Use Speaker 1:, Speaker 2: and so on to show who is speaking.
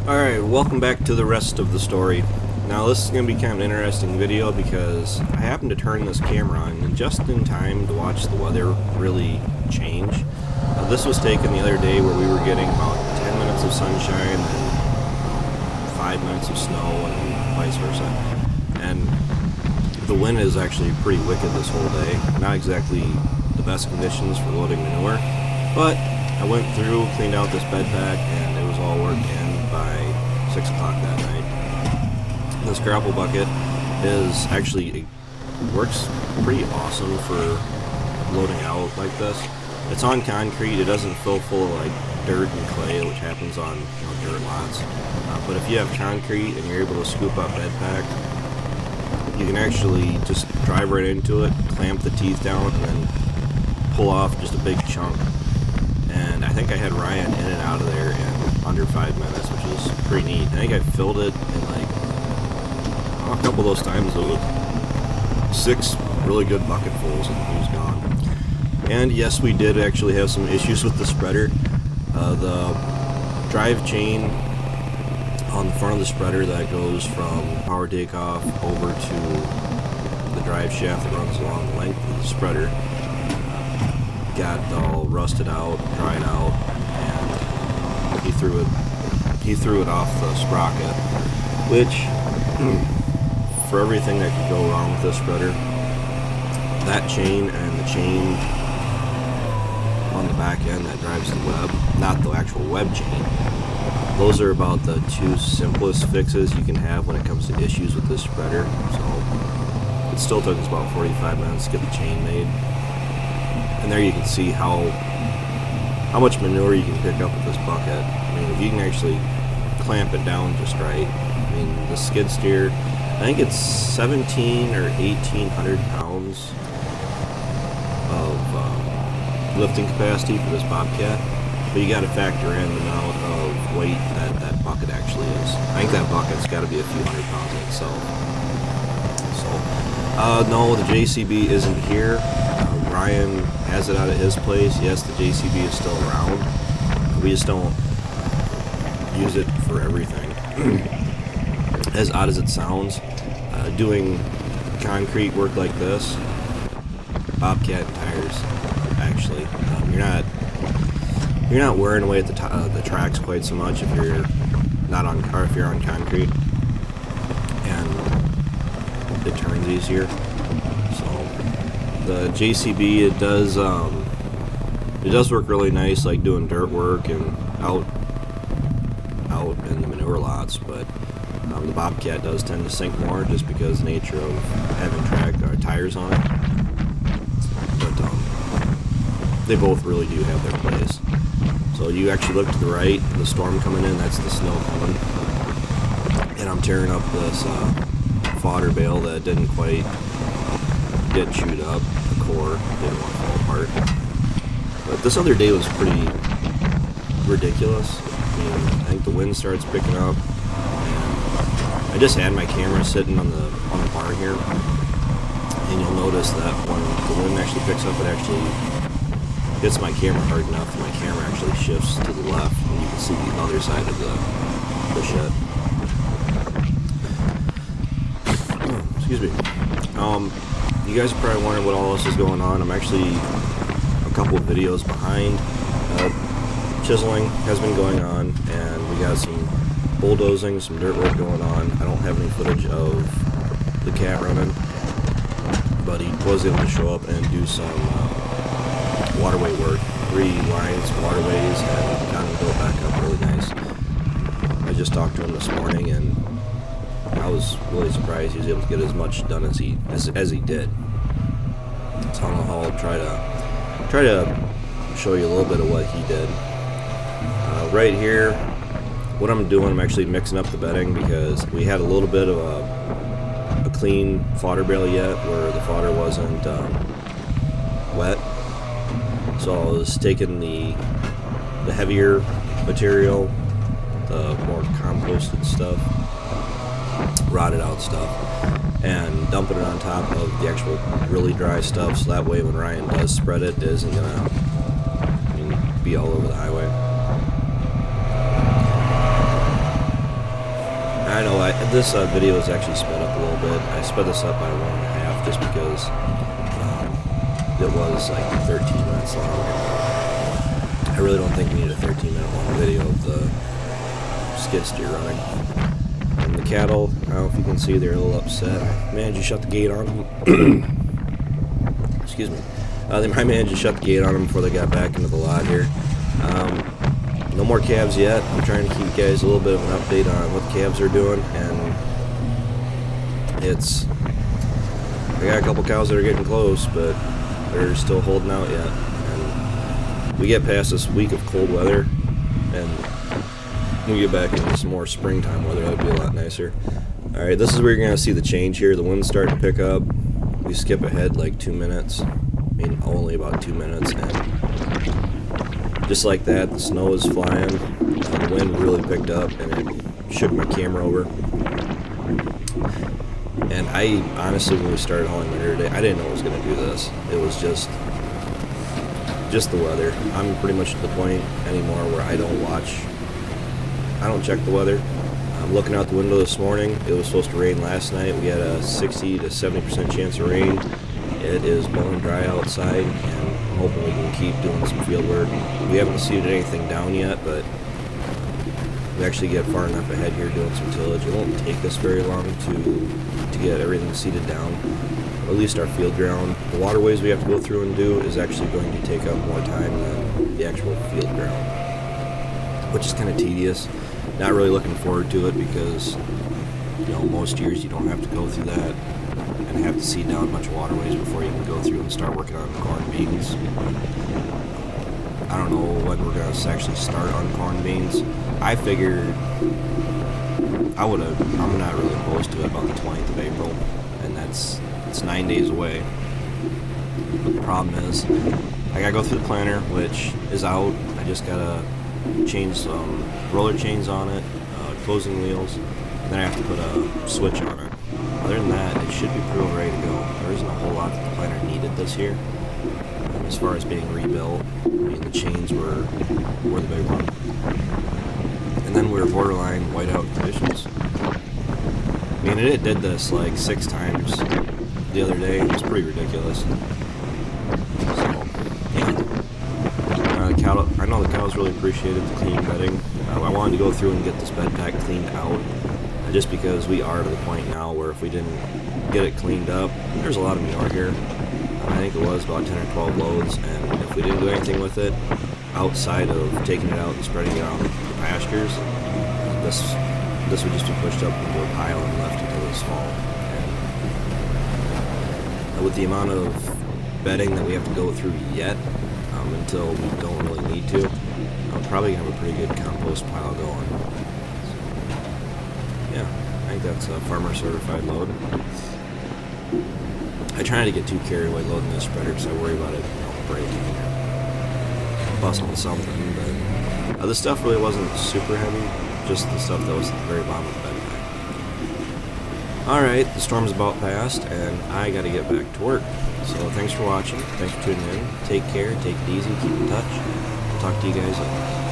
Speaker 1: Alright, welcome back to the rest of the story. Now this is going to be kind of an interesting video because I happened to turn this camera on just in time to watch the weather really change. This was taken the other day where we were getting about 10 minutes of sunshine and 5 minutes of snow and vice versa. And the wind is actually pretty wicked this whole day. Not exactly the best conditions for loading manure, but I went through, cleaned out this bed pack, and it was all worked in by 6 o'clock that night. This grapple bucket it works pretty awesome for loading out like this. It's on concrete, it doesn't fill full of like dirt and clay, which happens on dirt lots. But if you have concrete and you're able to scoop up bed pack, you can actually just drive right into it, clamp the teeth down, and then pull off just a big chunk. And I think I had Ryan in and out of there in under 5 minutes, which is pretty neat. I think I filled it in like a couple of those times. It was 6 really good bucketfuls, and he was gone. And yes, we did actually have some issues with the spreader. The drive chain on the front of the spreader that goes from power takeoff over to the drive shaft that runs along the length of the spreader got all rusted out, dried out, and he threw it off the sprocket, which for everything that could go wrong with this spreader, that chain and the chain on the back end that drives the web, not the actual web chain, those are about the 2 simplest fixes you can have when it comes to issues with this spreader. So it still took us about 45 minutes to get the chain made. And there you can see how much manure you can pick up with this bucket. I mean, if you can actually clamp it down just right. I mean, the skid steer, I think it's 17 or 1,800 pounds of lifting capacity for this Bobcat. But you got to factor in the amount of weight that bucket actually is. I think that bucket's got to be a few hundred pounds in itself. So, no, the JCB isn't here. Ryan has it out at his place. Yes, the JCB is still around. We just don't use it for everything. As odd as it sounds, doing concrete work like this, Bobcat tires, actually, you're not wearing away at the tracks quite so much if you're not on, or if you're on concrete, and it turns easier. The JCB, it does work really nice, like doing dirt work and out in the manure lots, but the Bobcat does tend to sink more just because of the nature of having tires on it. But they both really do have their place. So you actually look to the right, the storm coming in, that's the snow coming. And I'm tearing up this fodder bale that didn't quite get chewed up. The core didn't want to fall apart. But this other day was pretty ridiculous. I mean, I think the wind starts picking up, and I just had my camera sitting on the bar here, and you'll notice that when the wind actually picks up, it actually hits my camera hard enough that my camera actually shifts to the left, and you can see the other side of the shed. Excuse me. You guys are probably wondering what all this is going on. I'm actually a couple of videos behind. Chiseling has been going on, and we got some bulldozing, some dirt work going on. I don't have any footage of the cat running, but he was able to show up and do some waterway work, reline some waterways, and got them built back up really nice. I just talked to him this morning, and I was really surprised he was able to get as much done as he did. So I don't know how I'll try to show you a little bit of what he did. Right here, what I'm doing, I'm actually mixing up the bedding because we had a little bit of a clean fodder bale yet where the fodder wasn't wet. So I was taking the heavier material, the more composted stuff, rotted out stuff, and dumping it on top of the actual really dry stuff, so that way when Ryan does spread it isn't gonna be all over the highway. This video is actually sped up a little bit. I sped this up by 1.5 just because it was like 13 minutes long. I really don't think we need a 13-minute long video of the skid steer running. And the cattle, I don't know if you can see, they're a little upset. I managed to shut the gate on them. Excuse me. I managed to shut the gate on them before they got back into the lot here. No more calves yet. I'm trying to keep you guys a little bit of an update on what the calves are doing, and I got a couple cows that are getting close, but they're still holding out yet. And we get past this week of cold weather, and when we get back into some more springtime weather, that'd be a lot nicer. Alright, this is where you're going to see the change here. The wind's starting to pick up. We skip ahead like 2 minutes. I mean, only about 2 minutes, and just like that, the snow is flying. The wind really picked up, and it shook my camera over. And I honestly, when we started hauling manure today, I didn't know it was going to do this. It was just the weather. I'm pretty much at the point anymore where I don't check the weather. I'm looking out the window this morning. It was supposed to rain last night. We had a 60 to 70% chance of rain. It is bone dry outside, and I'm hoping we can keep doing some field work. We haven't seeded anything down yet, but we actually get far enough ahead here doing some tillage. It won't take us very long to get everything seeded down, at least our field ground. The waterways we have to go through and do is actually going to take up more time than the actual field ground, which is kind of tedious. Not really looking forward to it because, you know, most years you don't have to go through that and have to seed down a bunch of waterways before you can go through and start working on corn beans. I don't know when we're going to actually start on corn beans. I figured I'm not really opposed to it about the 20th of April, and it's 9 days away. But the problem is, I gotta go through the planter, which is out. I just gotta change some roller chains on it, closing wheels, and then I have to put a switch on it. Other than that, it should be pretty well ready to go. There isn't a whole lot that the planter needed this year. As far as being rebuilt, I mean, the chains were the big one. And then we were borderline whiteout conditions. I mean, it did this like 6 times the other day. It was pretty ridiculous. So, yeah. I know the cows really appreciated the clean bedding. I wanted to go through and get this bed pack cleaned out, just because we are to the point now where if we didn't get it cleaned up, there's a lot of manure here. I think it was about 10 or 12 loads, and if we didn't do anything with it, outside of taking it out and spreading it out in the pastures, this would just be pushed up into a pile and left until this fall. And with the amount of bedding that we have to go through yet, until we don't really need to, I'm probably going to have a pretty good compost pile going. So, yeah, I think that's a farmer certified load. I try not to get too carried away loading this spreader because I worry about it breaking or busting something, but this stuff really wasn't super heavy, just the stuff that was at the very bottom of the bed pack. Alright, the storm's about past, and I gotta get back to work. So thanks for watching, thanks for tuning in, take care, take it easy, keep in touch, I'll talk to you guys later.